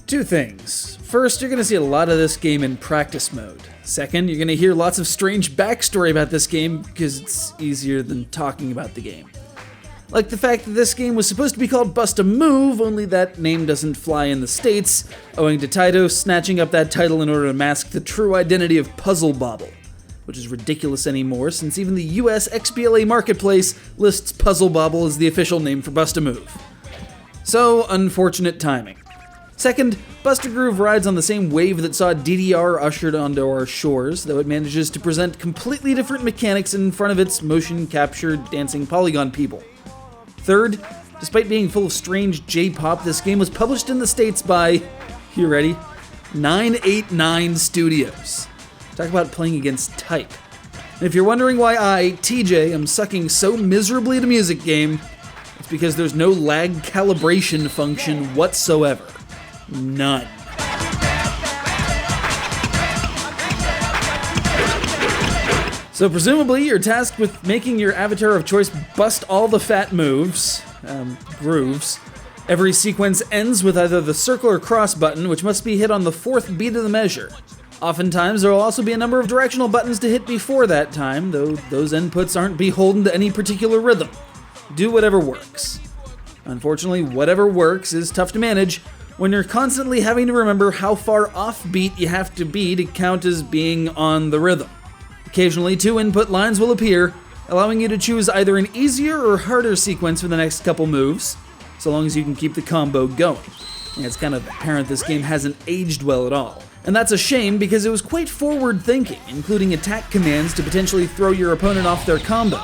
Two things. First, you're going to see a lot of this game in practice mode. Second, you're going to hear lots of strange backstory about this game because it's easier than talking about the game. Like the fact that this game was supposed to be called Bust a Move, only that name doesn't fly in the States, owing to Taito snatching up that title in order to mask the true identity of Puzzle Bobble, which is ridiculous anymore since even the US XBLA Marketplace lists Puzzle Bobble as the official name for Bust a Move. So, unfortunate timing. Second, Bust a Groove rides on the same wave that saw DDR ushered onto our shores, though it manages to present completely different mechanics in front of its motion-captured dancing polygon people. Third, despite being full of strange J-pop, this game was published in the States by, you ready? 989 Studios. Talk about playing against type. And if you're wondering why I, TJ, am sucking so miserably at a music game, it's because there's no lag calibration function whatsoever. None. So presumably you're tasked with making your avatar of choice bust all the fat moves, grooves. Every sequence ends with either the circle or cross button, which must be hit on the fourth beat of the measure. Oftentimes there will also be a number of directional buttons to hit before that time, though those inputs aren't beholden to any particular rhythm. Do whatever works. Unfortunately, whatever works is tough to manage when you're constantly having to remember how far offbeat you have to be to count as being on the rhythm. Occasionally, two input lines will appear, allowing you to choose either an easier or harder sequence for the next couple moves, so long as you can keep the combo going. And it's kind of apparent this game hasn't aged well at all. And that's a shame because it was quite forward-thinking, including attack commands to potentially throw your opponent off their combo,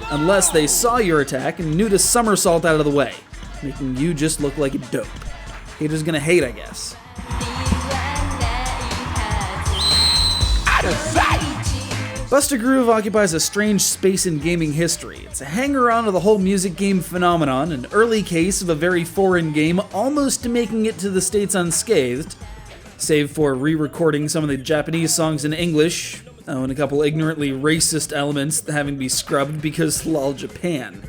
unless they saw your attack and knew to somersault out of the way, making you just look like a dope. Haters gonna hate, I guess. Bust a Groove occupies a strange space in gaming history. It's a hanger-on of the whole music game phenomenon, an early case of a very foreign game almost making it to the States unscathed, save for re-recording some of the Japanese songs in English, and a couple ignorantly racist elements having to be scrubbed because lol Japan.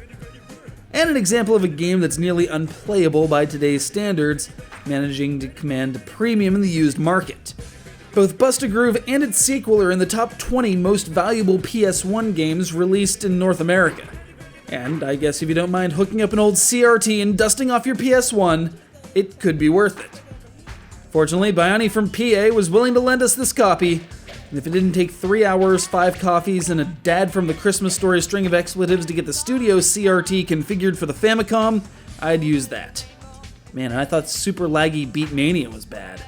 And an example of a game that's nearly unplayable by today's standards, managing to command a premium in the used market. Both Bust a Groove and its sequel are in the top 20 most valuable PS1 games released in North America. And I guess if you don't mind hooking up an old CRT and dusting off your PS1, it could be worth it. Fortunately, Biani from PA was willing to lend us this copy, and if it didn't take 3 hours, 5 coffees, and a dad from the Christmas Story string of expletives to get the studio CRT configured for the Famicom, I'd use that. Man, I thought super laggy Beatmania was bad.